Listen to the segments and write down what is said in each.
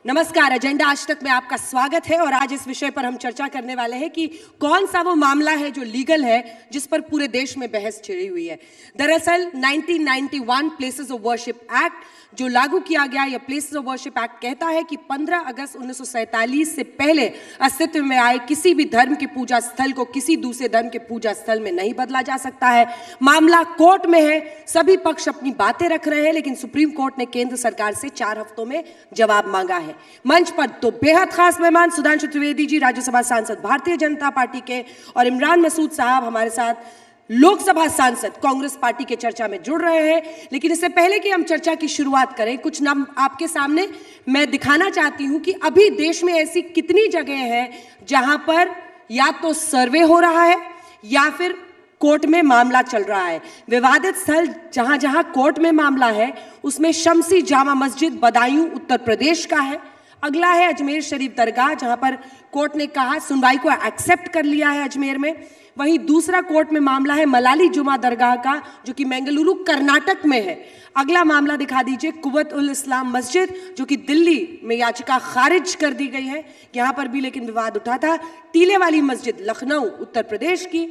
नमस्कार। एजेंडा आज तक में आपका स्वागत है और आज इस विषय पर हम चर्चा करने वाले हैं कि कौन सा वो मामला है जो लीगल है जिस पर पूरे देश में बहस छिड़ी हुई है। दरअसल 1991 प्लेसेस ऑफ वर्शिप एक्ट जो लागू किया गया, यह प्लेसेस ऑफ वर्शिप एक्ट कहता है कि 15 अगस्त 1947 से पहले अस्तित्व में आए किसी भी धर्म के पूजा स्थल को किसी दूसरे धर्म के पूजा स्थल में नहीं बदला जा सकता है। मामला कोर्ट में है, सभी पक्ष अपनी बातें रख रहे हैं, लेकिन सुप्रीम कोर्ट ने केंद्र सरकार से 4 हफ्तों में जवाब मांगा है। मंच पर तो बेहद खास मेहमान सुधांशु त्रिवेदी जी, राज्यसभा सांसद भारतीय जनता पार्टी के, और इमरान मसूद साहब हमारे साथ लोकसभा सांसद कांग्रेस पार्टी के चर्चा में जुड़ रहे हैं। लेकिन इससे पहले कि हम चर्चा की शुरुआत करें, कुछ नाम आपके सामने मैं दिखाना चाहती हूं कि अभी देश में ऐसी कितनी जगह हैं जहां पर या तो सर्वे हो रहा है या फिर कोर्ट में मामला चल रहा है। विवादित स्थल जहां जहां कोर्ट में मामला है उसमें शमसी जामा मस्जिद बदायूं उत्तर प्रदेश का है। अगला है अजमेर शरीफ दरगाह, जहां पर कोर्ट ने कहा सुनवाई को एक्सेप्ट कर लिया है अजमेर में। वहीं दूसरा कोर्ट में मामला है मलाली जुमा दरगाह का, जो कि बेंगलुरु कर्नाटक में है। अगला मामला दिखा दीजिए कुव्वत उल इस्लाम मस्जिद, जो कि दिल्ली में याचिका खारिज कर दी गई है, यहां पर भी लेकिन विवाद उठा था। टीले वाली मस्जिद लखनऊ उत्तर प्रदेश की,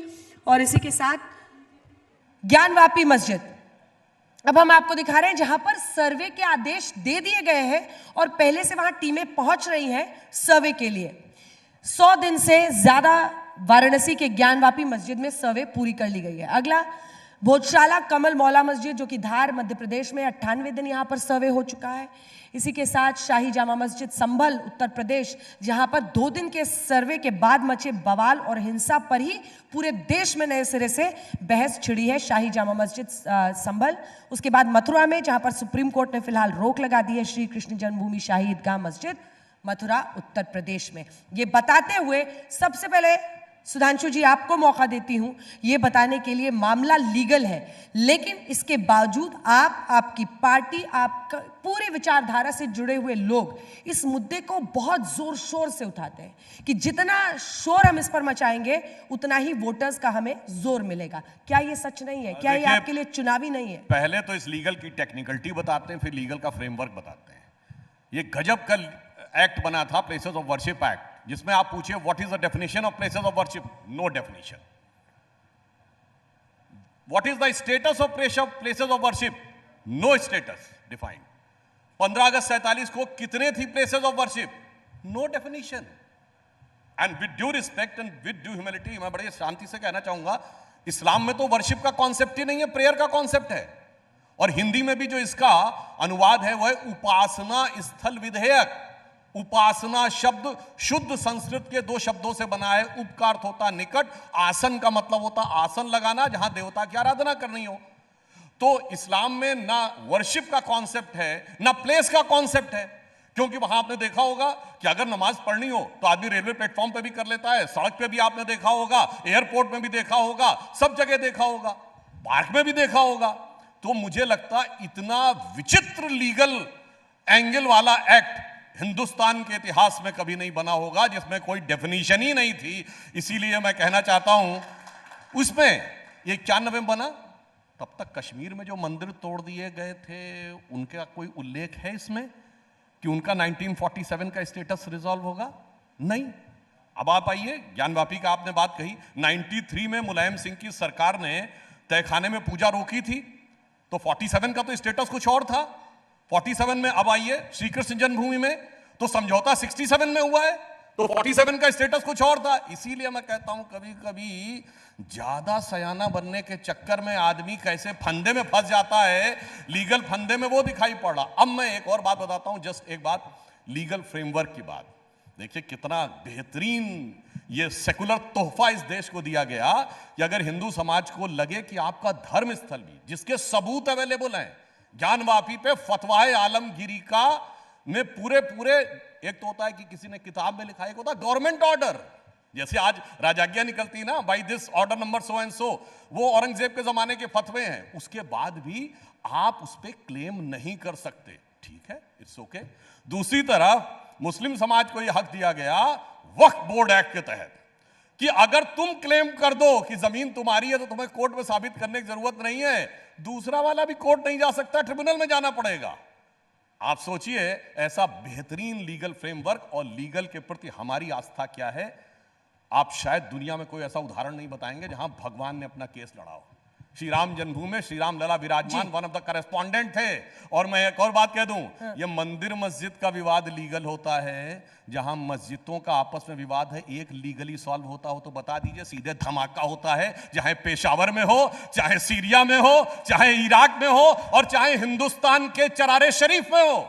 और इसी के साथ ज्ञानवापी मस्जिद अब हम आपको दिखा रहे हैं जहां पर सर्वे के आदेश दे दिए गए हैं और पहले से वहां टीमें पहुंच रही हैं सर्वे के लिए। 100 दिन से ज्यादा वाराणसी के ज्ञानवापी मस्जिद में सर्वे पूरी कर ली गई है। अगला भोजशाला कमल मौला मस्जिद, जो कि धार मध्य प्रदेश में 98 दिन यहां पर सर्वे हो चुका है। इसी के साथ शाही जामा मस्जिद संभल उत्तर प्रदेश, जहां पर 2 दिन के सर्वे के बाद मचे बवाल और हिंसा पर ही पूरे देश में नए सिरे से बहस छिड़ी है। शाही जामा मस्जिद संभल, उसके बाद मथुरा में, जहां पर सुप्रीम कोर्ट ने फिलहाल रोक लगा दी है, श्री कृष्ण जन्मभूमि शाही ईदगाह मस्जिद मथुरा उत्तर प्रदेश में। ये बताते हुए सबसे पहले सुधांशु जी आपको मौका देती हूं ये बताने के लिए मामला लीगल है, लेकिन इसके बावजूद आप, आपकी पार्टी, आपका पूरी विचारधारा से जुड़े हुए लोग इस मुद्दे को बहुत जोर शोर से उठाते हैं कि जितना शोर हम इस पर मचाएंगे उतना ही वोटर्स का हमें जोर मिलेगा। क्या ये सच नहीं है? क्या ये आपके लिए चुनावी नहीं है? पहले तो इस लीगल की टेक्निकलिटी बताते हैं, फिर लीगल का फ्रेमवर्क बताते हैं। ये गजब का एक्ट बना था, प्लेसेस ऑफ वर्शिप एक्ट, जिसमें आप पूछिए what is the definition of places of worship? No definition. What is the status of places of worship? No status defined. 15 अगस्त 47 को कितने थी places of worship? No definition. And with due respect and with due humility, मैं बड़े शांति से कहना चाहूंगा, इस्लाम में तो वर्शिप का कॉन्सेप्ट ही नहीं है, प्रेयर का कॉन्सेप्ट है। और हिंदी में भी जो इसका अनुवाद है वह है उपासना स्थल विधेयक। उपासना शब्द शुद्ध संस्कृत के 2 शब्दों से बना है। उप का अर्थ होता निकट, आसन का मतलब होता आसन लगाना जहां देवता की आराधना करनी हो। तो इस्लाम में ना वर्शिप का कॉन्सेप्ट है ना प्लेस का कॉन्सेप्ट है, क्योंकि वहां आपने देखा होगा कि अगर नमाज पढ़नी हो तो आदमी रेलवे प्लेटफॉर्म पे भी कर लेता है, सड़क पे भी आपने देखा होगा, एयरपोर्ट में भी देखा होगा, सब जगह देखा होगा, पार्क में भी देखा होगा। तो मुझे लगता इतना विचित्र लीगल एंगल वाला एक्ट हिंदुस्तान के इतिहास में कभी नहीं बना होगा जिसमें कोई डेफिनेशन ही नहीं थी। इसीलिए मैं कहना चाहता हूं उसमें ये 91 में बना, तब तक कश्मीर में जो मंदिर तोड़ दिए गए थे उनका कोई उल्लेख है इसमें कि उनका 1947 का स्टेटस रिजॉल्व होगा? नहीं। अब आप आइए, ज्ञानवापी का आपने बात कही, 93 में मुलायम सिंह की सरकार ने तहखाने में पूजा रोकी थी, तो 47 का तो स्टेटस कुछ और था। 47 में अब आइए श्री कृष्ण जन्मभूमि में, तो समझौता 67 में हुआ है, तो 47 का स्टेटस कुछ और था। इसीलिए मैं कहता हूं कभी कभी ज्यादा सयाना बनने के चक्कर में आदमी कैसे फंदे में फंस जाता है, लीगल फंदे में वो दिखाई पड़ रहा। अब मैं एक और बात बताता हूं, जस्ट एक बात, लीगल फ्रेमवर्क की बात। देखिए कितना बेहतरीन ये सेकुलर तोहफा इस देश को दिया गया कि अगर हिंदू समाज को लगे कि आपका धर्म स्थल भी, जिसके सबूत अवेलेबल हैं, ज्ञानवापी पे फतवाए आलमगीरी का में पूरे एक तो होता है कि किसी ने किताब में लिखा है, एक होता है गवर्नमेंट ऑर्डर। जैसे आज राजाज्ञा निकलती है ना, by this order number so and so, वो औरंगजेब के जमाने के फतवे हैं, उसके बाद भी आप उस पर क्लेम नहीं कर सकते। ठीक है, इट्स ओके। दूसरी तरफ मुस्लिम समाज को यह हक दिया गया वक्फ बोर्ड एक्ट के तहत कि अगर तुम क्लेम कर दो कि जमीन तुम्हारी है तो तुम्हें कोर्ट में साबित करने की जरूरत नहीं है। दूसरा वाला भी कोर्ट नहीं जा सकता, ट्रिब्यूनल में जाना पड़ेगा। आप सोचिए ऐसा बेहतरीन लीगल फ्रेमवर्क और लीगल के प्रति हमारी आस्था क्या है। आप शायद दुनिया में कोई ऐसा उदाहरण नहीं बताएंगे जहां भगवान ने अपना केस लड़ा हो। श्री राम जन्मभूमि में श्री राम लला विराजमान वन ऑफ द करेस्पॉन्डेंट थे। और मैं एक और बात कह दूं, ये मंदिर मस्जिद का विवाद लीगल होता है, जहां मस्जिदों का आपस में विवाद है एक लीगली सॉल्व होता हो तो बता दीजिए। सीधे धमाका होता है, चाहे पेशावर में हो, चाहे सीरिया में हो, चाहे इराक में हो, और चाहे हिंदुस्तान के चरारे शरीफ में हो।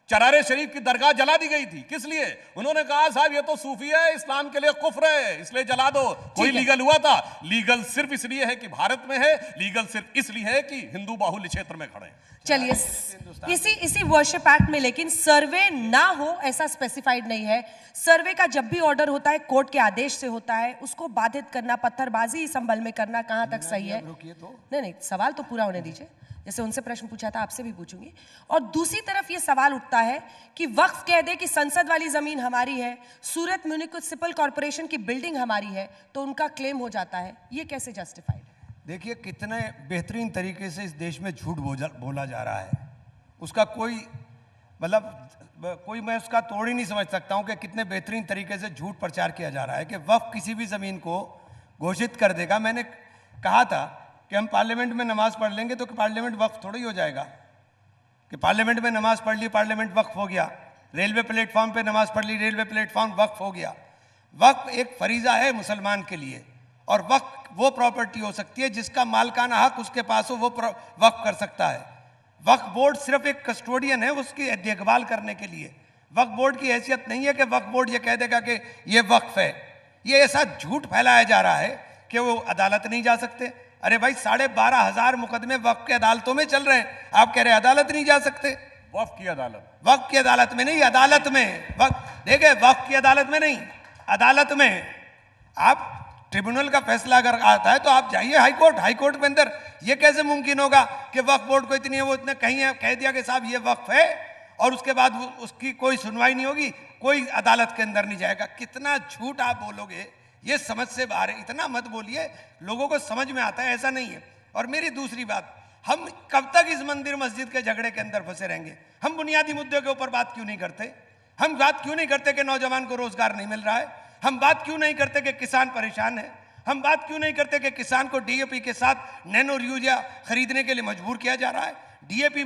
चरारे शरीफ की दरगाह जला दी गई थी, किस लिए? उन्होंने कहा साहब ये तो सूफी है, इस्लाम के लिए कुफ्र है, इसलिए जला दो। कोई लीगल हुआ था? लीगल सिर्फ इसलिए है कि भारत में है, लीगल सिर्फ इसलिए है कि हिंदू बाहुल्य क्षेत्र में खड़े हैं। चलिए इसी वर्शिप एक्ट में लेकिन सर्वे ना हो ऐसा स्पेसिफाइड नहीं है। सर्वे का जब भी ऑर्डर होता है कोर्ट के आदेश से होता है, उसको बाधित करना, पत्थरबाजी संभल में करना कहां तक सही है? नहीं, सवाल तो पूरा होने दीजिए। जैसे उनसे प्रश्न पूछा था आपसे भी पूछूंगी। और दूसरी तरफ ये सवाल उठता है कि वक्फ कह दे कि संसद वाली जमीन हमारी है, सूरत म्युनिसिपल कॉर्पोरेशन की बिल्डिंग हमारी है, तो उनका क्लेम हो जाता है। ये कैसे जस्टिफाइड है? देखिए कितने बेहतरीन तरीके से इस देश में झूठ बोला जा रहा है। उसका कोई मैं उसका तोड़ ही नहीं समझ सकता हूं कि कितने बेहतरीन तरीके से झूठ प्रचार किया जा रहा है कि वक्फ किसी भी ज़मीन को घोषित कर देगा। मैंने कहा था कि हम पार्लियामेंट में नमाज पढ़ लेंगे तो कि पार्लियामेंट वक्फ थोड़ा ही हो जाएगा कि पार्लियामेंट में नमाज पढ़ ली, पार्लियामेंट वक्फ हो गया। रेलवे प्लेटफॉर्म पे नमाज पढ़ ली, रेलवे प्लेटफॉर्म वक्फ हो गया। वक्फ एक फरीजा है मुसलमान के लिए, और वक्फ वो प्रॉपर्टी हो सकती है जिसका मालकाना हक उसके पास हो, वो वक्फ कर सकता है। वक्फ बोर्ड सिर्फ एक कस्टोडियन है उसकी देखभाल करने के लिए। वक्फ बोर्ड की हैसियत नहीं है कि वक्फ बोर्ड ये कह देगा कि ये वक्फ है। ये ऐसा झूठ फैलाया जा रहा है कि वो अदालत नहीं जा सकते। अरे भाई 12,500 मुकदमे वक्फ की अदालतों में चल रहे हैं, आप कह रहे हैं अदालत नहीं जा सकते? वक्फ की अदालत, वक्फ की अदालत में नहीं, अदालत में। देखिए वक्फ की अदालत में नहीं, अदालत में। आप ट्रिब्यूनल का फैसला अगर आता है तो आप जाइए हाईकोर्ट के अंदर। ये कैसे मुमकिन होगा कि वक्फ बोर्ड को इतनी है, वो इतने कहीं है, कह दिया कि साहब ये वक्फ है, और उसके बाद उसकी कोई सुनवाई नहीं होगी, कोई अदालत के अंदर नहीं जाएगा। कितना झूठ आप बोलोगे, ये समझ से बाहर है। इतना मत बोलिए, लोगों को समझ में आता है, ऐसा नहीं है। और मेरी दूसरी बात, हम कब तक इस मंदिर मस्जिद के झगड़े के अंदर फंसे रहेंगे? हम बुनियादी मुद्दों के ऊपर बात क्यों नहीं करते? हम बात क्यों नहीं करते कि नौजवान को रोजगार नहीं मिल रहा है? हम बात क्यों नहीं करते कि किसान परेशान है? हम बात क्यों नहीं करते कि किसान को डीएपी के साथ नैनो यूरिया खरीदने के लिए मजबूर किया जा रहा है? डीएपी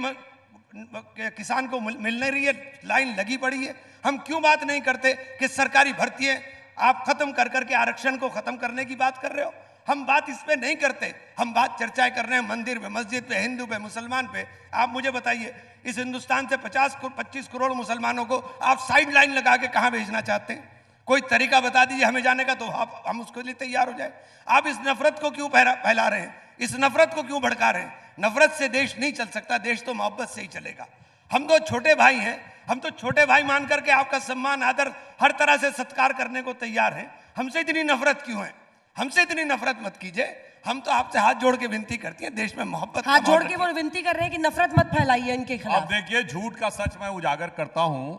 किसान को मिल नहीं रही है, लाइन लगी पड़ी है। हम क्यों बात नहीं करते कि सरकारी भर्तियां आप खत्म कर करके आरक्षण को खत्म करने की बात कर रहे हो? हम बात इस पे नहीं करते। हम बात चर्चाएं कर रहे हैं मंदिर पे, मस्जिद पे, हिंदू पे, मुसलमान पे। आप मुझे बताइए, इस हिंदुस्तान से 25 करोड़ मुसलमानों को आप साइड लाइन लगा के कहाँ भेजना चाहते हैं? कोई तरीका बता दीजिए हमें जाने का, तो हम उसके लिए तैयार हो जाए। आप इस नफरत को क्यों फैला रहे हैं? इस नफरत को क्यों भड़का रहे हैं? नफरत से देश नहीं चल सकता, देश तो मोहब्बत से ही चलेगा। हम तो छोटे भाई हैं, हम तो छोटे भाई मान करके आपका सम्मान आदर हर तरह से सत्कार करने को तैयार हैं। हमसे इतनी नफरत क्यों है? हमसे इतनी नफरत मत कीजिए। हम तो आपसे हाथ जोड़ के विनती करती हैं, देश में मोहब्बत हाथ जोड़ के वो विनती कर रहे हैं कि नफरत मत फैलाइए इनके खिलाफ। अब देखिए, झूठ का सच मैं उजागर करता हूं।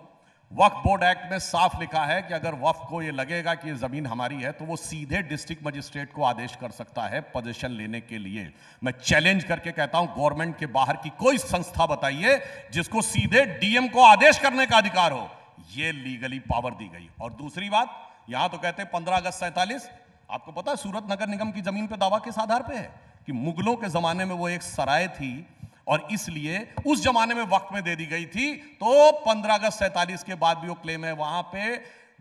वक्फ बोर्ड एक्ट में साफ लिखा है कि अगर वक्फ को ये लगेगा कि ये जमीन हमारी है तो वो सीधे डिस्ट्रिक्ट मजिस्ट्रेट को आदेश कर सकता है पोजीशन लेने के लिए। मैं चैलेंज करके कहता हूं, गवर्नमेंट के बाहर की कोई संस्था बताइए जिसको सीधे डीएम को आदेश करने का अधिकार हो। ये लीगली पावर दी गई। और दूसरी बात, यहां तो कहते हैं 15 अगस्त 47, आपको पता है सूरत नगर निगम की जमीन पे दावा किस आधार पे है? कि मुगलों के जमाने में वो एक सराय थी और इसलिए उस जमाने में वक्त में दे दी गई थी। तो 15 अगस्त 47 के बाद भी वो क्लेम है। वहां पे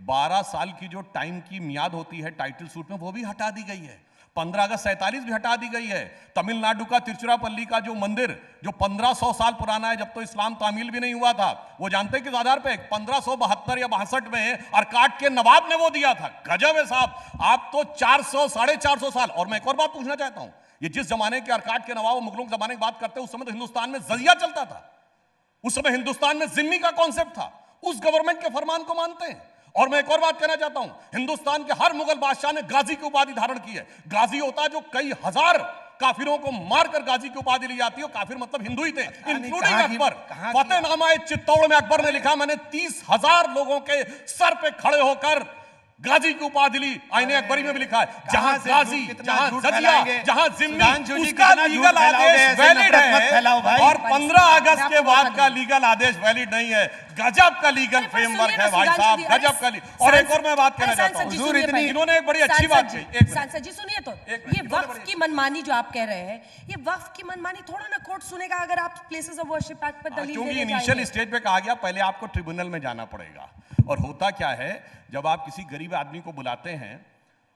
12 साल की जो टाइम की मियाद होती है टाइटल सूट में, वो भी हटा दी गई है। 15 अगस्त 47 भी हटा दी गई है। तमिलनाडु का तिरुचिरापल्ली का जो मंदिर जो 1500 साल पुराना है, जब तो इस्लाम तामील भी नहीं हुआ था, वो जानते हैं किस आधार पे? 1572 या 62 में अरकाट के नवाब ने वो दिया था। गजब है साहब, आप तो 400 450 साल। और मैं एक और बात पूछना चाहता हूं, ये जिस जमाने के अरकाट के नवाब मुगलों के जमाने की बात करते हैं, उस समय तो हिंदुस्तान में जजिया चलता था। उस समय हिंदुस्तान में जिम्मी का कॉन्सेप्ट था। उस गवर्नमेंट के फरमान को मानते हैं। और मैं एक और बात कहना चाहता हूं, हिंदुस्तान के हर मुगल बादशाह ने गाजी की उपाधि धारण की है। गाजी होता है जो कई हजार काफिरों को मारकर गाजी की उपाधि ली जाती है। काफिर मतलब हिंदू ही थे, इंक्लूडिंग अकबर। फतेहनामा चित्तौड़ में अकबर ने लिखा, मैंने 30,000 लोगों के सर पे खड़े होकर गाजी की उपाधि ली, आईने अकबरी में भी लिखा है, जहां से गाजी, कितना जहां झूठ जजिया, फैलाएंगे? जहां जिम्मी, सुधांशु जी उसका कितना लीगल झूठ फैलाओगे? आदेश ऐसे वैलिड नफरत मत है, फैलाओ भाई। और 15 अगस्त मैं के आपको बाद बता का दूं। लीगल आदेश वैलिड नहीं है। गजब का लीगल पर फ्रेमवर्क सुनिए है ना भाई सुधांशु साहब, जी, गजब का और एक और मैं बात कहना चाहता हूँ, हुजूर इतनी इन्होंने एक बड़ी अच्छी बात कही, एक मिनट। सांसद जी सुनिए तो, एक मिनट, ये इन्होंने वक्फ बड़ी- की मनमानी जो आप कह रहे हैं, ये वक्फ की मनमानी थोड़ा ना कोर्ट सुनेगा अगर आप प्लेसेस ऑफ वर्शिप एक्ट पर दलील क्योंकि देने इनिशियल जाएंगे। स्टेज पे कहा गया पहले आपको ट्रिब्यूनल में जाना पड़ेगा। और होता क्या है, जब आप किसी गरीब आदमी को बुलाते हैं,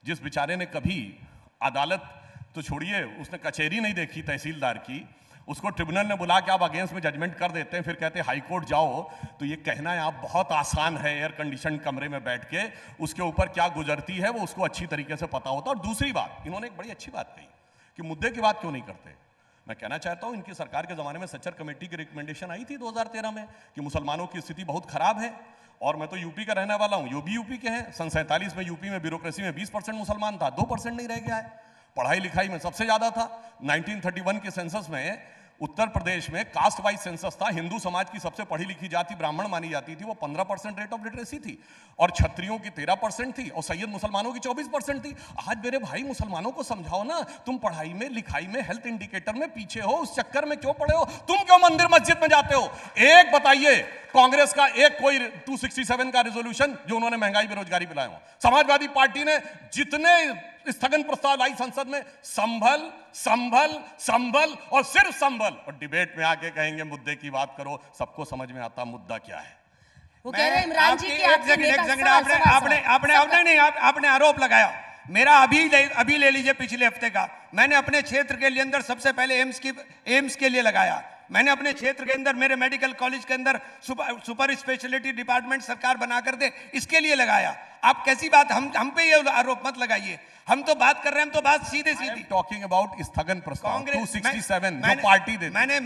जिस बेचारे ने कभी अदालत तो छोड़िए, उसने कचहरी नहीं देखी तहसीलदार की, उसको ट्रिब्यूनल ने बुला के आप अगेंस्ट में जजमेंट कर देते हैं, फिर कहते हैं हाई कोर्ट जाओ, तो ये कहना है आप बहुत आसान है एयर कंडीशन कमरे में बैठ के उसके ऊपर क्या गुजरती है वो उसको अच्छी तरीके से पता होता। और दूसरी बात, इन्होंने एक बड़ी अच्छी बात कही कि मुद्दे की बात क्यों नहीं करते। मैं कहना चाहता हूं, इनकी सरकार के जमाने में सच्चर कमेटी की रिकमेंडेशन आई थी 2013 में कि मुसलमानों की स्थिति बहुत खराब है, और मैं तो यूपी का रहने वाला हूं, यो भी यूपी के हैं। सन 47 में यूपी में ब्यूरोक्रेसी में 20% मुसलमान था, 2% नहीं रह गया है। पढ़ाई लिखाई में सबसे ज्यादा था। 1931 के सेंसस में उत्तर प्रदेश में कास्ट वाइज सेंसस था, हिंदू समाज की सबसे पढ़ी लिखी जाति ब्राह्मण मानी जाती थी, वो 15% रेट ऑफ लिटरेसी थी, और क्षत्रियों की 13% थी, और सैयद मुसलमानों की 24% थी। आज मेरे भाई मुसलमानों को समझाओ ना, तुम पढ़ाई में लिखाई में हेल्थ इंडिकेटर में पीछे हो, उस चक्कर में क्यों पड़े हो? तुम क्यों मंदिर मस्जिद में जाते हो? एक बताइए, कांग्रेस का एक कोई 267 का रेजोल्यूशन जो उन्होंने महंगाई बेरोजगारी पिलाए हो। समाजवादी पार्टी ने जितने स्थगन प्रस्ताव लाई संसद में, संभल संभल संभल और सिर्फ संभल, और डिबेट में आके कहेंगे मुद्दे की बात करो, सबको समझ में आता मुद्दा क्या है। वो कह रहे हैं इमरान जी के आपने आरोप लगाया, मेरा अभी ले लीजिए पिछले हफ्ते का, मैंने अपने क्षेत्र के लिए अंदर सबसे पहले एम्स के लिए लगाया। मैंने अपने क्षेत्र के अंदर मेरे मेडिकल कॉलेज के अंदर सुपर स्पेशलिटी डिपार्टमेंट सरकार बना कर दे, इसके लिए लगाया। आप कैसी बात, हम पे ये आरोप मत लगाइए, हम तो बात कर रहे हैं, हम तो बात सीधे सीधी टॉकिंग अबाउट स्थगन प्रस्ताव 267 जो पार्टी देती। मैंने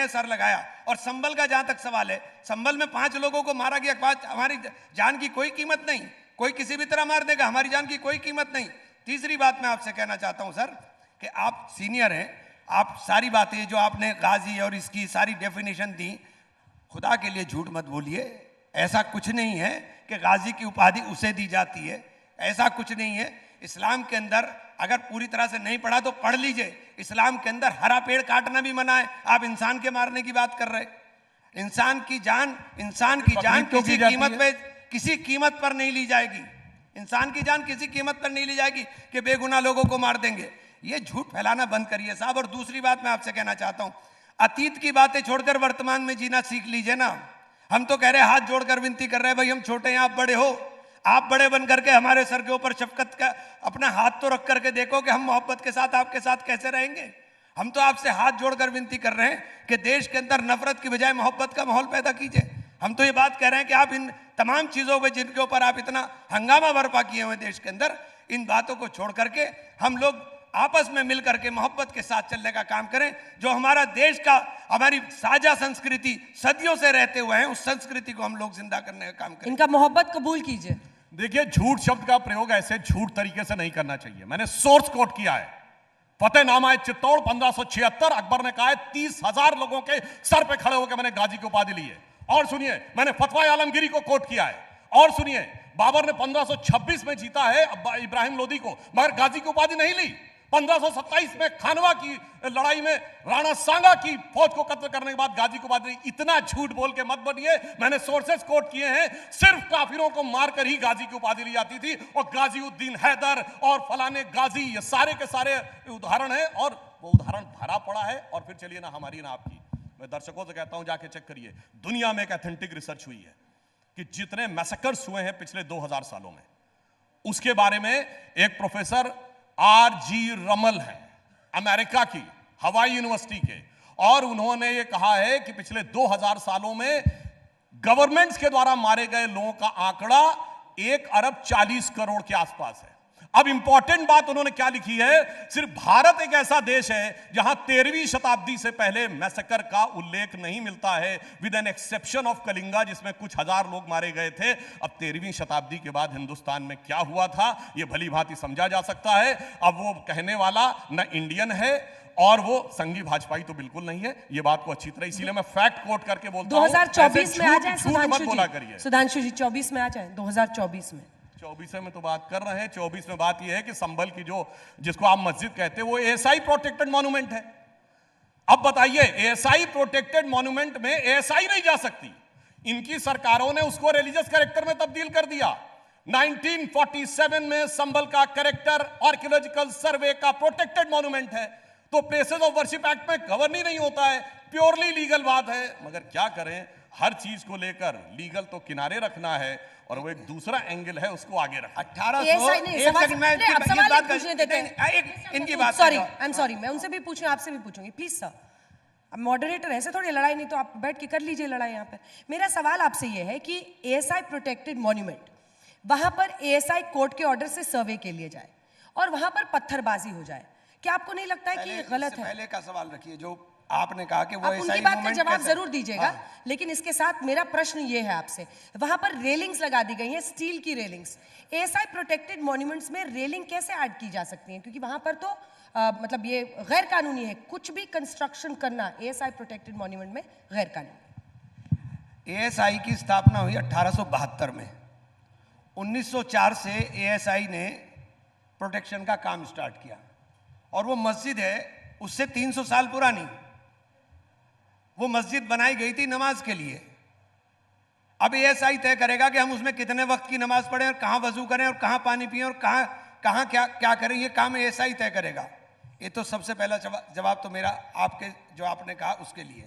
सर लगाया। और संभल का जहां तक सवाल है, संभल में 5 लोगों को मारा गया, हमारी जान की कोई कीमत नहीं, कोई किसी भी तरह मार देगा, हमारी जान की कोई कीमत नहीं। तीसरी बात मैं आपसे कहना चाहता हूं सर, कि आप सीनियर हैं, आप सारी बातें जो आपने गाजी और इसकी सारी डेफिनेशन दी, खुदा के लिए झूठ मत बोलिए। ऐसा कुछ नहीं है कि गाजी की उपाधि उसे दी जाती है, ऐसा कुछ नहीं है। इस्लाम के अंदर अगर पूरी तरह से नहीं पढ़ा तो पढ़ लीजिए, इस्लाम के अंदर हरा पेड़ काटना भी मना है। आप इंसान के मारने की बात कर रहे, इंसान की जान किसी कीमत पर नहीं ली जाएगी। इंसान की जान किसी कीमत पर नहीं ली जाएगी कि बेगुनाह लोगों को मार देंगे। ये झूठ फैलाना बंद करिए साहब। और दूसरी बात मैं आपसे कहना चाहता हूं, अतीत की बातें छोड़कर वर्तमान में जीना सीख लीजिए ना। हम तो कह रहे हैं, हाथ जोड़कर विनती कर रहे हैं, भाई हम छोटे हैं, आप बड़े हो, आप बड़े बन करके हमारे सर के ऊपर शफकत का अपना हाथ तो रख करके देखो कि हम मोहब्बत के साथ आपके साथ कैसे रहेंगे। हम तो आपसे हाथ जोड़कर विनती कर रहे हैं कि देश के अंदर नफरत की बजाय मोहब्बत का माहौल पैदा कीजिए। हम तो ये बात कह रहे हैं कि आप इन तमाम चीजों पे जिनके ऊपर आप इतना हंगामा बर्पा किए हुए देश के अंदर, इन बातों को छोड़ करके हम लोग आपस में मिल करके मोहब्बत के साथ चलने का काम करें। जो हमारा देश का, हमारी साझा संस्कृति सदियों से रहते हुए हैं, उस संस्कृति को हम लोग जिंदा करने का काम करें। इनका मोहब्बत कबूल कीजिए। देखिए, झूठ शब्द का प्रयोग ऐसे झूठ तरीके से नहीं करना चाहिए। मैंने सोर्स कोट किया है, फतेहनामा चित्तौड़ 1576, अकबर ने कहा है 30,000 लोगों के सर पे खड़े होकर मैंने गाजी की उपाधि ली है। और सुनिए, मैंने फतवा आलमगीरी को कोट किया है। और सुनिए, बाबर ने 1526 में जीता है इब्राहिम लोदी को, मगर गाजी की उपाधि नहीं ली। 1527 में खानवा की लड़ाई में राणा सांगा की फौज को कत्ल करने के बाद गाजी को उपाधि। इतना झूठ बोल के मत बनिए, मैंने सोर्सेस कोट किए हैं। सिर्फ काफिरों को मारकर ही गाजी की उपाधि ली जाती थी, और गाजीउद्दीन हैदर और फलाने गाजी, ये सारे के सारे उदाहरण हैं, और वो उदाहरण भरा पड़ा है। और फिर चलिए ना हमारी ना आपकी, मैं दर्शकों से कहता हूं जाके चेक करिए, दुनिया में एक ऑथेंटिक रिसर्च हुई है कि जितने मैसेकर्स हुए हैं पिछले 2000 सालों में, उसके बारे में एक प्रोफेसर R.G. रमल है, अमेरिका की हवाई यूनिवर्सिटी के, और उन्होंने ये कहा है कि पिछले 2000 सालों में गवर्नमेंट्स के द्वारा मारे गए लोगों का आंकड़ा 1 अरब 40 करोड़ के आसपास है। अब इंपॉर्टेंट बात उन्होंने क्या लिखी है, सिर्फ भारत एक ऐसा देश है जहां 13वीं शताब्दी से पहले मैसेकर का उल्लेख नहीं मिलता है, with an exception of Kalinga, जिसमें कुछ हजार लोग मारे गए थे। अब 13वीं शताब्दी के बाद हिंदुस्तान में क्या हुआ था, यह भली भांति समझा जा सकता है। अब वो कहने वाला न इंडियन है और वो संघी भाजपाई तो बिल्कुल नहीं है, ये बात को अच्छी तरह, इसीलिए मैं फैक्ट कोट करके बोलता हूं। 2024 में आ जाए मत बोला करिए सुधांशु जी, 24 में आ जाए, 2024 में। 24 में तो बात कर रहे हैं। 24 में बात यह है कि संभल की जिसको आप मस्जिद कहते हैं वो एएसआई प्रोटेक्टेड मॉन्यूमेंट है। अब बताइए, एएसआई प्रोटेक्टेड मॉन्यूमेंट में एएसआई नहीं जा सकती। इनकी सरकारों ने उसको रिलीजियस कैरेक्टर में तब्दील कर दिया। 1947 में संभल का कैरेक्टर आर्कियोलॉजिकल सर्वे का प्रोटेक्टेड मॉन्यूमेंट है, तो प्लेसेस ऑफ वर्शिप एक्ट में कवर नहीं होता है, प्योरली लीगल बात है। मगर क्या करें, हर चीज को लेकर लीगल तो किनारे रखना है और वो एक दूसरा एंगल है उसको आगे रखना। 1800 इनकी बात, सॉरी आई एम सॉरी, मैं उनसे भी पूछूं, आपसे भी पूछूंगी प्लीज सर। अब मॉडरेटर ऐसे थोड़ी लड़ाई, नहीं तो आप बैठ के कर लीजिए लड़ाई यहाँ पे। मेरा सवाल आपसे ये है कि एएसआई प्रोटेक्टेड मॉन्यूमेंट, वहां पर एएसआई कोर्ट के ऑर्डर से सर्वे के लिए जाए और वहां पर पत्थरबाजी हो जाए, क्या आपको नहीं लगता है कि ये गलत है? पहले का सवाल रखिए, जो आपने कहा कि वो आप उनकी बात का जवाब जरूर दीजिएगा। हाँ। लेकिन इसके साथ मेरा प्रश्न ये है आपसे, वहां पर रेलिंग्स लगा दी गई हैं, स्टील की रेलिंग्स, एएसआई प्रोटेक्टेड मॉन्यूमेंट्स में रेलिंग कैसे ऐड की जा सकती है? क्योंकि वहां पर तो मतलब ये गैर कानूनी है, कुछ भी कंस्ट्रक्शन करना एएसआई प्रोटेक्टेड मॉन्यूमेंट में गैर कानूनी। एएसआई की स्थापना हुई 1872 में। 1904 से एएसआई ने प्रोटेक्शन का काम स्टार्ट किया और वो मस्जिद है उससे 300 साल पुरानी। वो मस्जिद बनाई गई थी नमाज के लिए। अब एएसआई तय करेगा कि हम उसमें कितने वक्त की नमाज पढ़ें और कहां वजू करें और कहां पानी पिएं और कहां क्या करें, ये काम एएसआई तय करेगा। ये तो सबसे पहला जवाब तो मेरा आपके जो आपने कहा उसके लिए।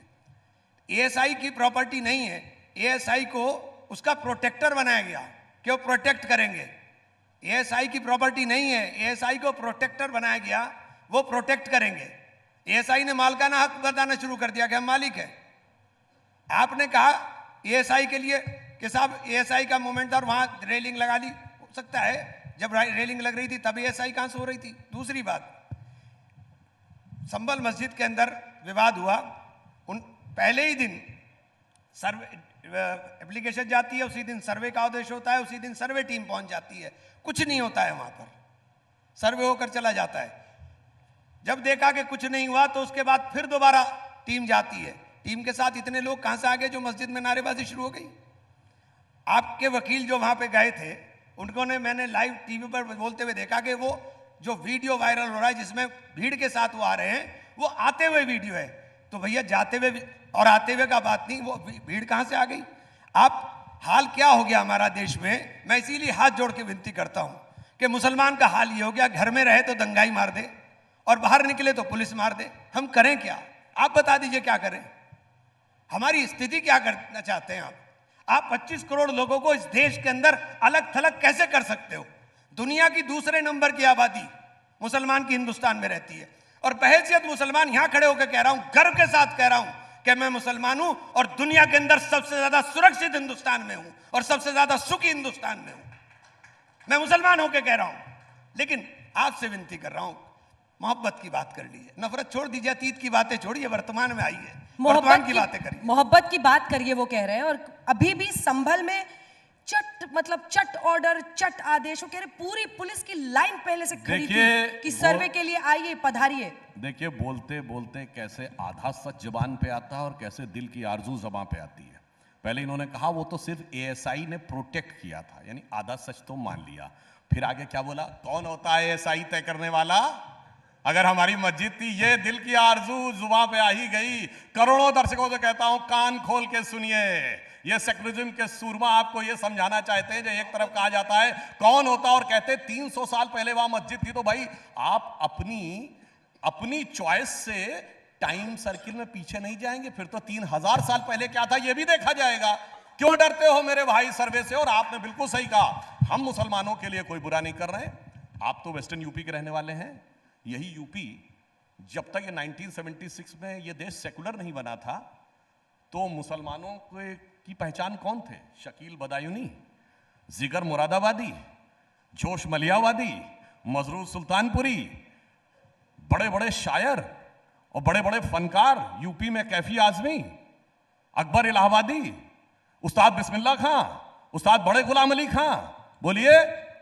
एएसआई की प्रॉपर्टी नहीं है, एएसआई को उसका प्रोटेक्टर बनाया गया कि वो प्रोटेक्ट करेंगे। एएसआई की प्रॉपर्टी नहीं है, एएसआई को प्रोटेक्टर बनाया गया, वो प्रोटेक्ट करेंगे। एएसआई ने मालिकाना हक बताना शुरू कर दिया कि हम मालिक हैं। आपने कहा एएसआई के लिए कि साहब एएसआई का मूवमेंट था और वहां रेलिंग लगा दी, हो सकता है जब रेलिंग लग रही थी तब एएसआई कहां से हो रही थी। दूसरी बात, संभल मस्जिद के अंदर विवाद हुआ, पहले ही दिन सर्वे एप्लीकेशन जाती है, उसी दिन सर्वे का आदेश होता है, उसी दिन सर्वे टीम पहुंच जाती है, कुछ नहीं होता है वहां पर, सर्वे होकर चला जाता है। जब देखा कि कुछ नहीं हुआ तो उसके बाद फिर दोबारा टीम जाती है। टीम के साथ इतने लोग कहां से आ गए जो मस्जिद में नारेबाजी शुरू हो गई। आपके वकील जो वहां पे गए थे उनको ने मैंने लाइव टीवी पर बोलते हुए देखा कि वो जो वीडियो वायरल हो रहा है जिसमें भीड़ के साथ वो आ रहे हैं, वो आते हुए वीडियो है। तो भैया जाते हुए और आते हुए का बात नहीं, वो भीड़ कहां से आ गई। आप हाल क्या हो गया हमारा देश में। मैं इसीलिए हाथ जोड़ के विनती करता हूं कि मुसलमान का हाल ये हो गया, घर में रहे तो दंगाई मार दे और बाहर निकले तो पुलिस मार दे। हम करें क्या, आप बता दीजिए क्या करें। हमारी स्थिति क्या करना चाहते हैं आप 25 करोड़ लोगों को इस देश के अंदर अलग थलग कैसे कर सकते हो। दुनिया की दूसरे नंबर की आबादी मुसलमान की हिंदुस्तान में रहती है और बहैसियत मुसलमान यहां खड़े होकर कह रहा हूं, गर्व के साथ कह रहा हूं कि मैं मुसलमान हूं और दुनिया के अंदर सबसे ज्यादा सुरक्षित हिंदुस्तान में हूं और सबसे ज्यादा सुखी हिंदुस्तान में हूं। मैं मुसलमान होकर कह रहा हूं। लेकिन आपसे विनती कर रहा हूं, मोहब्बत की बात कर लीजिए, नफरत छोड़ दीजिए, अतीत की बातें छोड़िए, वर्तमान में आइए, वर्तमान की बातें करिए। मोहब्बत की बात करिए वो कह रहे हैं। और अभी भी संभल में चट ऑर्डर, चट आदेश, कह रहे पूरी पुलिस की लाइन पहले से खड़ी थी कि सर्वे के लिए आइए, पधारिए। देखिए, बोलते बोलते कैसे आधा सच जुबान पे आता है और कैसे दिल की आरजू जुबान पे आती है। पहले इन्होंने कहा वो तो सिर्फ एएसआई ने प्रोटेक्ट किया था, यानी आधा सच तो मान लिया। फिर आगे क्या बोला, कौन होता है एएसआई तय करने वाला। अगर हमारी मस्जिद थी, ये दिल की आरजू जुबान पे आ ही गई। करोड़ों दर्शकों से कहता हूं, कान खोल के सुनिए। ये सेकुलरिज्म के सूरमा आपको ये समझाना चाहते हैं, जो एक तरफ कहा जाता है कौन होता और कहते 300 साल पहले वहां मस्जिद थी। तो भाई आप अपनी चॉइस से टाइम सर्किल में पीछे नहीं जाएंगे। फिर तो 3000 साल पहले क्या था ये भी देखा जाएगा। क्यों डरते हो मेरे भाई सर्वे से। और आपने बिल्कुल सही कहा, हम मुसलमानों के लिए कोई बुरा नहीं कर रहे हैं। आप तो वेस्टर्न यूपी के रहने वाले हैं। यही यूपी जब तक ये 1976 में ये देश सेकुलर नहीं बना था तो मुसलमानों की पहचान कौन थे। शकील बदायूनी, जिगर मुरादाबादी, जोश मलियावादी, मजरूर सुल्तानपुरी, बड़े बड़े शायर और बड़े बड़े फनकार यूपी में, कैफी आजमी, अकबर इलाहाबादी, उस्ताद बिस्मिल्लाह खां, उस्ताद बड़े गुलाम अली खां। बोलिए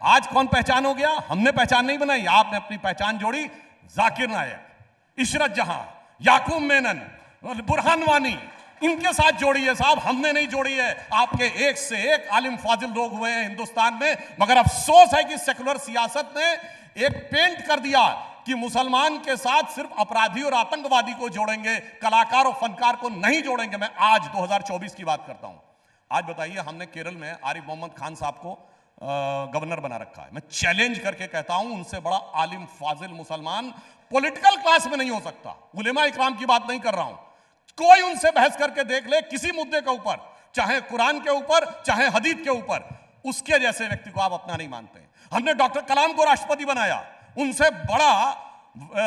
आज कौन पहचान हो गया। हमने पहचान नहीं बनाई, आपने अपनी पहचान जोड़ी। जाकिर नायक, इशरत जहां, याकूब मेनन, बुरहान वानी, इनके साथ जोड़ी है साहब, हमने नहीं जोड़ी है। आपके एक से एक आलिम फाजिल लोग हुए हैं हिंदुस्तान में, मगर अफसोस है कि सेकुलर सियासत ने एक पेंट कर दिया कि मुसलमान के साथ सिर्फ अपराधी और आतंकवादी को जोड़ेंगे, कलाकार और फनकार को नहीं जोड़ेंगे। मैं आज 2024 की बात करता हूं। आज बताइए, हमने केरल में आरिफ मोहम्मद खान साहब को गवर्नर बना रखा है। मैं चैलेंज करके कहता हूं, उनसे बड़ा आलिम फाजिल मुसलमान पॉलिटिकल क्लास में नहीं हो सकता। उलेमा इकराम की बात नहीं कर रहा हूं, कोई उनसे बहस करके देख ले किसी मुद्दे के ऊपर, चाहे कुरान के ऊपर, चाहे हदीस के ऊपर, उसके जैसे व्यक्ति को आप अपना नहीं मानते। हमने डॉक्टर कलाम को राष्ट्रपति बनाया, उनसे बड़ा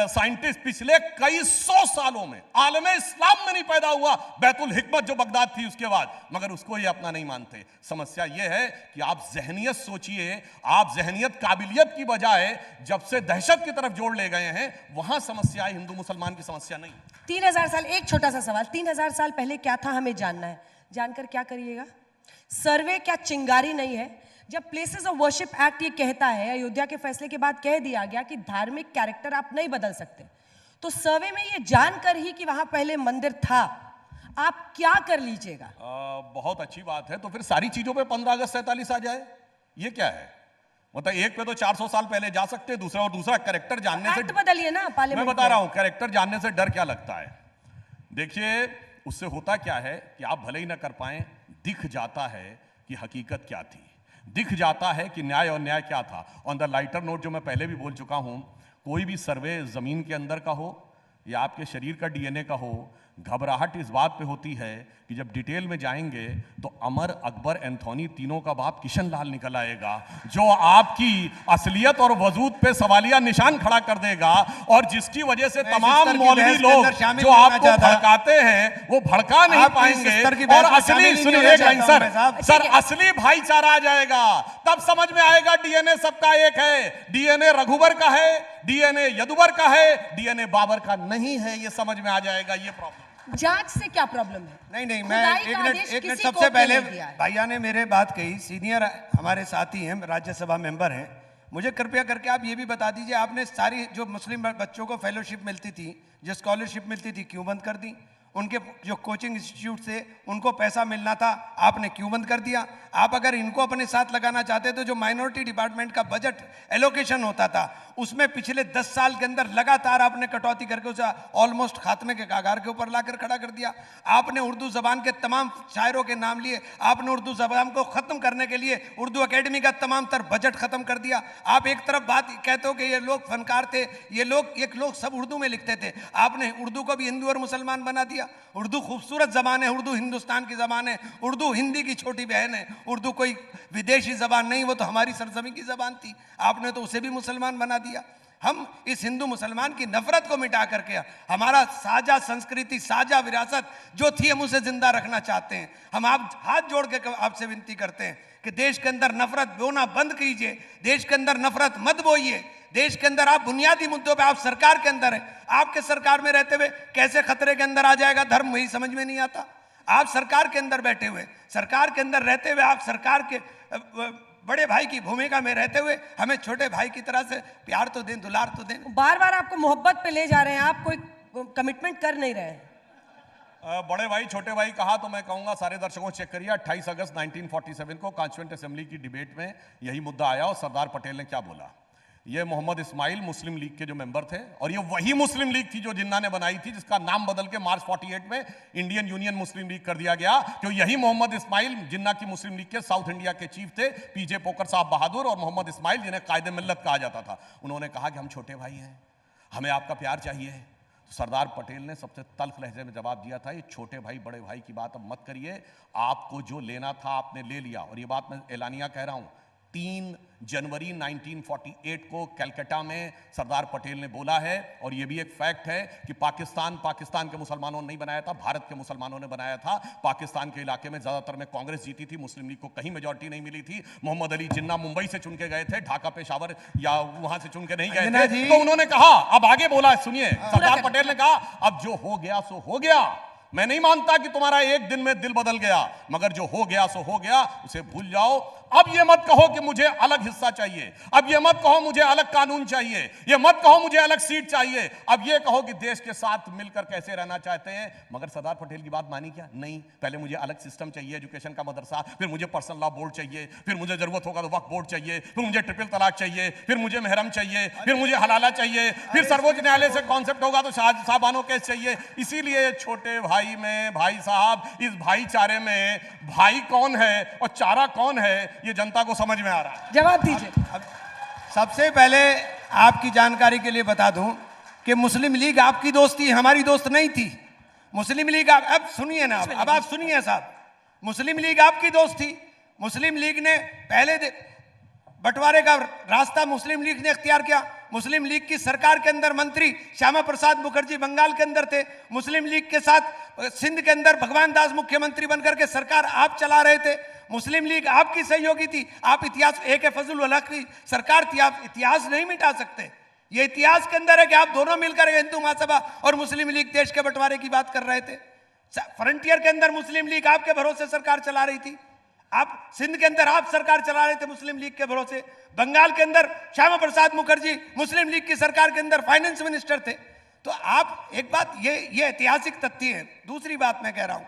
साइंटिस्ट पिछले कई सौ सालों में आलमे इस्लाम में नहीं पैदा हुआ, बैतुल हिकमत जो बगदाद थी उसके बाद, मगर उसको ये अपना नहीं मानते। समस्या ये है कि आप जहनियत सोचिए, आप जहनियत काबिलियत की बजाय जब से दहशत की तरफ जोड़ ले गए हैं, वहां समस्या है, हिंदू मुसलमान की समस्या नहीं। 3000 साल, एक छोटा सा सवाल, 3000 साल पहले क्या था हमें जानना है, जानकर क्या करिएगा? सर्वे क्या चिंगारी नहीं है? जब प्लेसेस ऑफ वर्शिप एक्ट ये कहता है, अयोध्या के फैसले के बाद कह दिया गया कि धार्मिक कैरेक्टर आप नहीं बदल सकते, तो सर्वे में ये जानकर ही कि वहां पहले मंदिर था, आप क्या कर लीजिएगा? बहुत अच्छी बात है, तो फिर सारी चीजों पे 15 अगस्त 47 आ जाए, ये क्या है? मतलब एक पे तो 400 साल पहले जा सकते, दूसरा और दूसरा कैरेक्टर जानने से बदलिए ना पार्लियामेंट। मैं बता रहा हूं, कैरेक्टर जानने से डर क्या लगता है? देखिए, उससे होता क्या है कि आप भले ही ना कर पाए, दिख जाता है कि हकीकत क्या थी, दिख जाता है कि न्याय और न्याय क्या था। ऑन द लाइटर नोट, जो मैं पहले भी बोल चुका हूं, कोई भी सर्वे जमीन के अंदर का हो या आपके शरीर का डीएनए का हो, घबराहट इस बात पे होती है कि जब डिटेल में जाएंगे तो अमर, अकबर, एंथोनी, तीनों का बाप किशन लाल निकल आएगा, जो आपकी असलियत और वजूद पे सवालिया निशान खड़ा कर देगा, और जिसकी वजह से तमाम मौलवी लोग जो आपको भड़काते हैं वो भड़का नहीं पाएंगे, और असली, सुनिए एक लाइन सर, असली भाईचारा आ जाएगा। तब समझ में आएगा डीएनए सबका एक है, डीएनए रघुवर का है, डीएनए यदुवर का है, डीएनए बाबर का नहीं है, ये समझ में आ जाएगा। ये प्रॉब्लम, जांच से क्या प्रॉब्लम है? नहीं, मैं एक मिनट सबसे पहले, भैया ने मेरे बात कही, सीनियर हमारे साथी हैं, राज्यसभा मेंबर हैं, मुझे कृपया करके आप ये भी बता दीजिए, आपने सारी जो मुस्लिम बच्चों को फेलोशिप मिलती थी, जो स्कॉलरशिप मिलती थी, क्यों बंद कर दी? उनके जो कोचिंग इंस्टीट्यूट से उनको पैसा मिलना था, आपने क्यों बंद कर दिया? आप अगर इनको अपने साथ लगाना चाहते तो जो माइनॉरिटी डिपार्टमेंट का बजट एलोकेशन होता था, उसमें पिछले 10 साल के अंदर लगातार आपने कटौती करके उसे ऑलमोस्ट खात्मे के कागार के ऊपर लाकर खड़ा कर दिया। आपने उर्दू जबान के तमाम शायरों के नाम लिए, आपने उर्दू जबान को खत्म करने के लिए उर्दू अकेडमी का तमाम तर बजट खत्म कर दिया। आप एक तरफ बात कहते हो कि ये लोग फनकार थे, ये लोग सब उर्दू में लिखते थे, आपने उर्दू को भी हिंदू और मुसलमान बना दिया। उर्दू खूबसूरत जबान है, उर्दू हिंदुस्तान की जबान है, उर्दू हिंदी की छोटी बहन है, उर्दू कोई विदेशी जबान नहीं, वो तो हमारी सरजमीं की जबान थी, आपने तो उसे भी मुसलमान बना दिया। हम इस हिंदू मुसलमान की नफरत को मिटा करके हमारा साझा संस्कृति, साझा विरासत जो थी, हम उसे जिंदा रखना चाहते हैं। हम आप हाथ जोड़ के आपसे विनती करते हैं कि देश के अंदर नफरत बोना बंद कीजिए, देश के अंदर नफरत मत बोइए, देश के अंदर आप बुनियादी मुद्दों पे, आप सरकार के अंदर है, आपके सरकार में रहते हुए कैसे खतरे के अंदर आ जाएगा धर्म, वही समझ में नहीं आता। आप सरकार के अंदर बैठे हुए, सरकार के अंदर रहते हुए, आप सरकार के बड़े भाई की भूमिका में रहते हुए हमें छोटे भाई की तरह से प्यार तो दें, दुलार तो दें। बार बार आपको मोहब्बत पे ले जा रहे हैं, आप कोई कमिटमेंट कर नहीं रहे हैं। बड़े भाई छोटे भाई कहा तो मैं कहूंगा सारे दर्शकों चेक करिए, 28 अगस्त 1947 को कॉन्स्टिट्यूएंट असेंबली की डिबेट में यही मुद्दा आया और सरदार पटेल ने क्या बोला। ये मोहम्मद इस्माइल मुस्लिम लीग के जो मेंबर थे, और ये वही मुस्लिम लीग थी जो जिन्ना ने बनाई थी, जिसका नाम बदल के मार्च 48 में इंडियन यूनियन मुस्लिम लीग कर दिया गया, क्यों यही मोहम्मद इस्माइल जिन्ना की मुस्लिम लीग के साउथ इंडिया के चीफ थे, पीजे पोकर साहब बहादुर और मोहम्मद इस्माइल, जिन्हें कायदे मिल्लत कहा जाता था। उन्होंने कहा कि हम छोटे भाई हैं, हमें आपका प्यार चाहिए। तो सरदार पटेल ने सबसे तल्ख लहजे में जवाब दिया था, ये छोटे भाई बड़े भाई की बात अब मत करिए, आपको जो लेना था आपने ले लिया। और ये बात मैं एलानिया कह रहा हूं, 3 जनवरी 1948 को कलकत्ता में सरदार पटेल ने बोला है, और यह भी एक फैक्ट है कि पाकिस्तान के मुसलमानों ने नहीं बनाया था, भारत के मुसलमानों ने बनाया था। पाकिस्तान के इलाके में ज्यादातर में कांग्रेस जीती थी, मुस्लिम लीग को कहीं मेजॉरिटी नहीं मिली थी। मोहम्मद अली जिन्ना मुंबई से चुन के गए थे, ढाका पेशावर या वहां से चुन के नहीं गए थे। तो उन्होंने कहा, अब आगे बोला, सुनिए, सरदार पटेल ने कहा अब जो हो गया सो हो गया, मैं नहीं मानता कि तुम्हारा एक दिन में दिल बदल गया, मगर जो हो गया सो हो गया, उसे भूल जाओ। अब ये मत कहो कि मुझे अलग हिस्सा चाहिए, अब ये मत कहो मुझे अलग कानून चाहिए, ये मत कहो मुझे अलग सीट चाहिए, अब ये कहो कि देश के साथ मिलकर कैसे रहना चाहते हैं। मगर सरदार पटेल की बात मानी क्या? नहीं, पहले मुझे अलग सिस्टम चाहिए, एजुकेशन का मदरसा, फिर मुझे पर्सनल लॉ बोर्ड चाहिए, फिर मुझे जरूरत होगा तो वक्फ बोर्ड चाहिए, फिर मुझे ट्रिपल तलाक चाहिए, फिर मुझे महरम चाहिए, फिर मुझे हलाला चाहिए, फिर सर्वोच्च न्यायालय से कॉन्सेप्ट होगा तो साहबानो केस चाहिए। इसीलिए छोटे भाई में भाई साहब, इस भाईचारे में भाई कौन है और चारा कौन है, ये जनता को समझ में आ रहा है। जवाब दीजिए। सबसे पहले आपकी जानकारी के लिए बता दूं कि मुस्लिम लीग आपकी दोस्त थी, हमारी दोस्त नहीं थी। मुस्लिम लीग अब सुनिए ना, अब आप सुनिए साहब, मुस्लिम लीग आपकी दोस्त थी। मुस्लिम लीग ने पहले बंटवारे का रास्ता मुस्लिम लीग ने इख्तियार किया। मुस्लिम लीग की सरकार के अंदर मंत्री श्यामा प्रसाद मुखर्जी बंगाल के अंदर थे। मुस्लिम लीग के साथ सिंध के अंदर भगवान दास मुख्यमंत्री बनकर के सरकार आप चला रहे थे। मुस्लिम लीग आपकी सहयोगी थी। आप इतिहास, AK फजलुल हक की सरकार थी, आप इतिहास नहीं मिटा सकते। ये इतिहास के अंदर है कि आप दोनों मिलकर हिंदू महासभा और मुस्लिम लीग देश के बंटवारे की बात कर रहे थे। फ्रंटियर के अंदर मुस्लिम लीग आपके भरोसे सरकार चला रही थी। आप सिंध के अंदर आप सरकार चला रहे थे मुस्लिम लीग के भरोसे। बंगाल के अंदर श्यामा प्रसाद मुखर्जी मुस्लिम लीग की सरकार के अंदर फाइनेंस मिनिस्टर थे। तो आप एक बात, ये ऐतिहासिक तथ्य है। दूसरी बात मैं कह रहा हूं,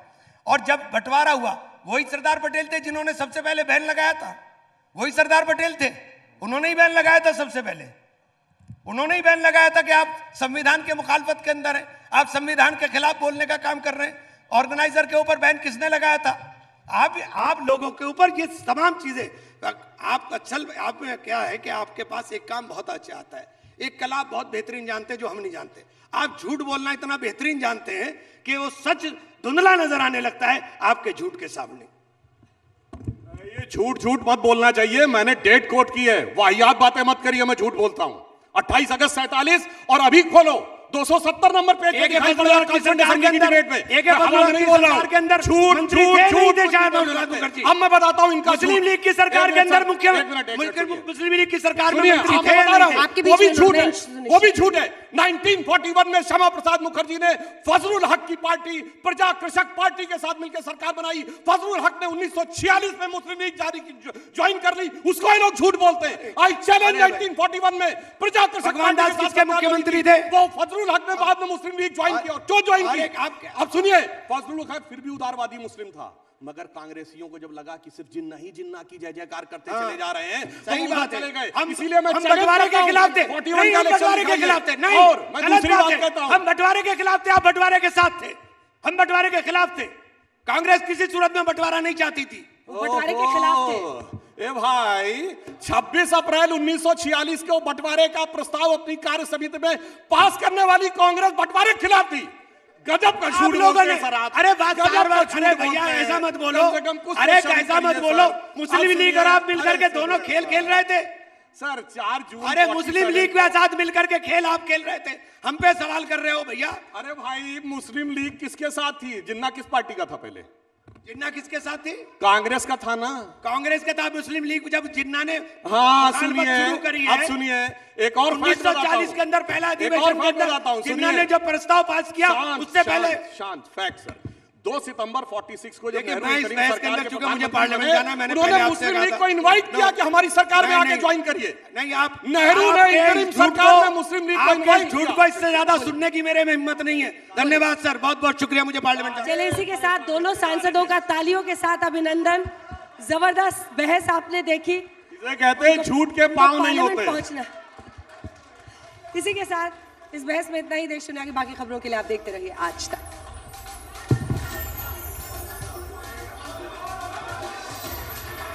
और जब बंटवारा हुआ वही सरदार पटेल थे जिन्होंने सबसे पहले बैन लगाया था। वही सरदार पटेल थे, उन्होंने ही बैन लगाया था। सबसे पहले उन्होंने ही बैन लगाया था कि आप संविधान के मुखालफत के अंदर हैं, आप संविधान के खिलाफ बोलने का काम कर रहे हैं। ऑर्गेनाइजर के ऊपर बैन किसने लगाया था? आप लोगों के ऊपर ये तमाम चीजें। आप में क्या है कि आपके पास एक काम बहुत अच्छा आता है, एक कला आप बहुत बेहतरीन जानते हैं जो हम नहीं जानते। आप झूठ बोलना इतना बेहतरीन जानते हैं कि वो सच धुंधला नजर आने लगता है आपके झूठ के सामने। ये झूठ मत बोलना चाहिए। मैंने डेट कोट की है, वाहियात बातें मत करिए। मैं झूठ बोलता हूं। 28 अगस्त 47 और अभी खोलो 270 नंबर पेज पे दिखाई पड़ रहा है कॉन्स्टिट्यूशन की डिबेट में। नहीं बोल रहा हूं, झूठ। अब मैं बताता हूं इनका। मुस्लिम लीग की सरकार के अंदर मुस्लिम लीग की सरकार में मंत्री थे, वो भी झूठ है, वो भी झूठ है। 1941 में श्यामा प्रसाद मुखर्जी ने फजलुल हक की पार्टी प्रजा कृषक पार्टी के साथ मिलकर सरकार बनाई। फजलुल हक ने 1946 में मुस्लिम लीग ज्वाइन कर ली, उसको ये लोग झूठ बोलते हैं। आई चैलेंज 1941 में प्रजा कृषक पार्टी के मुख्यमंत्री थे, वो फजलुल हक ने बाद में मुस्लिम लीग ज्वाइन किया। क्यों ज्वाइन की? अब सुनिए, फजलुल हक फिर भी उदारवादी मुस्लिम था, मगर कांग्रेसियों को जब लगा कि सिर्फ जिन्ना ही जिन्ना की जय जयकार करते चले जा रहे हैं, सही बात चले गए। हम इसीलिए मैं बंटवारे के खिलाफ थे, बंटवारे के खिलाफ थे। नहीं, और मैं दूसरी बात कहता हूं, हम बंटवारे के खिलाफ थे, आप बंटवारे के साथ थे। हम बंटवारे के खिलाफ थे। कांग्रेस किसी सूरत में बंटवारा नहीं चाहती थी, बंटवारे के खिलाफ थे। ए भाई, 26 अप्रैल 1946 को बंटवारे का प्रस्ताव अपनी कार्य समिति में पास करने वाली कांग्रेस बंटवारे के खिलाफ थी। गजब का झूठ लोगों ने। अरे बात अरे भैया ऐसा मत बोलो, अरे ऐसा मत बोलो। मुस्लिम लीग और आप मिलकर के दोनों खेल खेल रहे थे सर। 4 जून, अरे मुस्लिम लीग के साथ मिलकर के खेल आप खेल रहे थे, हम पे सवाल कर रहे हो भैया। अरे भाई, मुस्लिम लीग किसके साथ थी? जिन्ना किस पार्टी का था? पहले जिन्ना किसके साथ थी? कांग्रेस का था ना। कांग्रेस का था। मुस्लिम लीग जब जिन्ना ने शुरू करी है, अब सुनिए, एक और 1940 के अंदर पहला अधिवेशन के अंदर जिन्ना ने जब प्रस्ताव पास किया, उससे पहले शांत फैक्ट सर, 2 सितंबर 46 को जब मुझे पार्लियामेंट जाना, मैंने मुस्लिम लीग को इनवाइट किया कि हमारी सरकार में आके ज्वाइन करिए। नहीं, आप नेहरू ने इंटरिम सरकार में मुस्लिम लीग को इनवाइट किया। झूठ को इससे ज्यादा सुनने की मेरे में हिम्मत नहीं है। धन्यवाद सर, बहुत बहुत शुक्रिया मुझे पार्लियामेंट जाना। चलिए, इसी के साथ दोनों सांसदों का तालियों के साथ अभिनंदन। जबरदस्त बहस आपने देखी। इसे कहते हैं झूठ के पांव नहीं होते। पहुंचना। इसी के साथ इस बहस में इतना ही। देश दुनिया की बाकी खबरों के लिए आप देखते रहिए आज तक।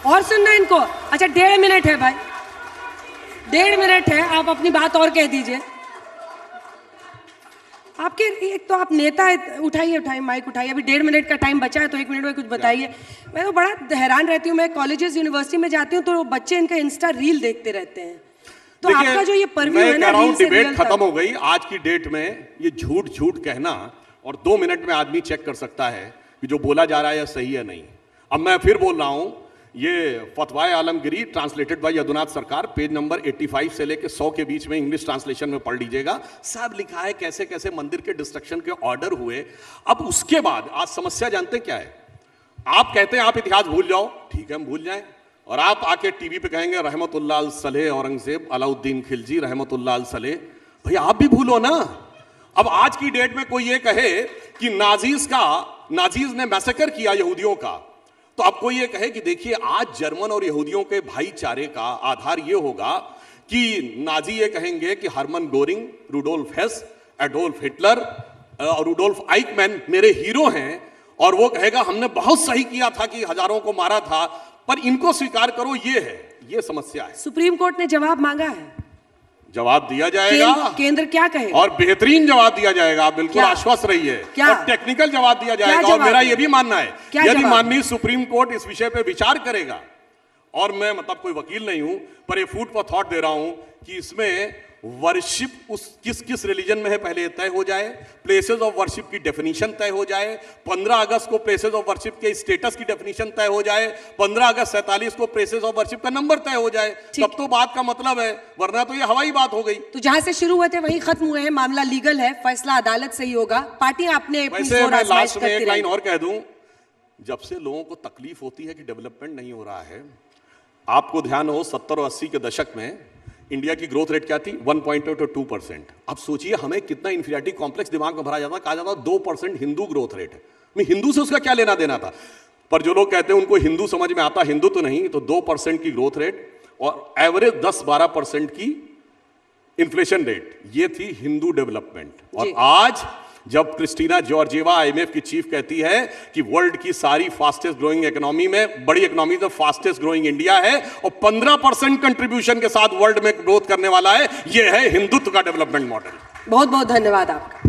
और सुनना इनको। अच्छा, 1.5 मिनट है भाई, 1.5 मिनट है, आप अपनी बात और कह दीजिए। आपके एक तो आप नेता, उठाइए माइक उठाइए। अभी 1.5 मिनट का टाइम बचा है, तो 1 मिनट में कुछ बताइए। मैं तो बड़ा हैरान रहती हूँ, मैं कॉलेजेस यूनिवर्सिटी में जाती हूँ तो बच्चे इनका इंस्टा रील देखते रहते हैं। तो आपका जो ये परव्यू है ना, डिबेट खत्म हो गई। आज की डेट में ये झूठ कहना और 2 मिनट में आदमी चेक कर सकता है कि जो बोला जा रहा है या सही है नहीं। अब मैं फिर बोल रहा हूं ये फतवाए आलमगिरी ट्रांसलेटेड बाय यदुनाथ सरकार, पेज नंबर 85 से लेके 100 के बीच में इंग्लिश ट्रांसलेशन में पढ़ लीजिएगा। सब लिखा है कैसे कैसे मंदिर के डिस्ट्रक्शन के ऑर्डर हुए। अब उसके बाद आज समस्या जानते हैं क्या है? आप कहते हैं आप इतिहास भूल जाओ, ठीक है हम भूल जाएं, और आप आके टीवी पे कहेंगे रहमतुल्लाह अल सलेह औरंगजेब अलाउद्दीन खिलजी रहमतुल्लाह अल सलेह, भैया आप भी भूलो ना। अब आज की डेट में कोई ये कहे कि नाजीज ने मैसेकर किया यहूदियों का, तो अब कोई ये कहे कि देखिए आज जर्मन और यहूदियों के भाईचारे का आधार ये होगा कि नाजी ये कहेंगे कि Hermann Goering, Rudolf Hess, Adolf Hitler और रुडोल्फ आइकमैन मेरे हीरो हैं, और वो कहेगा हमने बहुत सही किया था कि हजारों को मारा था, पर इनको स्वीकार करो, ये है, ये समस्या है। सुप्रीम कोर्ट ने जवाब मांगा है, जवाब दिया जाएगा। केंद्र क्या कहे? और बेहतरीन जवाब दिया जाएगा, आप बिल्कुल आश्वस्त रहिए। क्या? और टेक्निकल जवाब दिया जाएगा। और मेरा यह भी मानना है यदि माननीय सुप्रीम कोर्ट इस विषय पे विचार करेगा, और मैं मतलब कोई वकील नहीं हूं, पर ये फूड फॉर थॉट दे रहा हूं कि इसमें वर्शिप उस किस रिलीजन में है पहले तय हो जाए, प्लेसेस ऑफ वर्शिप की डेफिनेशन तय हो जाए, 15 अगस्त को प्लेसेस ऑफ वर्शिप के स्टेटस की डेफिनेशन तय हो जाए, 15 अगस्त 47 को प्लेसेस ऑफ वर्शिप का नंबर तय हो जाए, तब तो बात का मतलब है, वरना तो ये हवाई बात हो गई। तो जहां से शुरू हुए थे वहीं खत्म हुए हैं, मामला लीगल है, फैसला अदालत से ही होगा। पार्टियां अपने वैसे मैं लास्ट में एक लाइन और कह दूं, जब से लोगों को तकलीफ होती है कि डेवलपमेंट नहीं हो रहा है, आपको ध्यान हो 70 और 80 के दशक में इंडिया की ग्रोथ रेट क्या थी? 1.8 to 2%। अब सोचिए हमें कितना इंफीरियरिटी कॉम्प्लेक्स दिमाग में भरा जाता, कहा जाता 2% हिंदू ग्रोथ रेट है। मैं हिंदू से उसका क्या लेना देना था? पर जो लोग कहते हैं उनको हिंदू समझ में आता, हिंदू तो नहीं, तो 2% की ग्रोथ रेट और एवरेज 10-12% की इन्फ्लेशन रेट, ये थी हिंदू डेवलपमेंट। और आज जब क्रिस्टीना जॉर्जिएवा IMF की चीफ कहती है कि वर्ल्ड की सारी फास्टेस्ट ग्रोइंग इकोनॉमी में, बड़ी इकोनॉमी में फास्टेस्ट ग्रोइंग इंडिया है और 15% कंट्रीब्यूशन के साथ वर्ल्ड में ग्रोथ करने वाला है, यह है हिंदुत्व का डेवलपमेंट मॉडल। बहुत बहुत धन्यवाद आपका।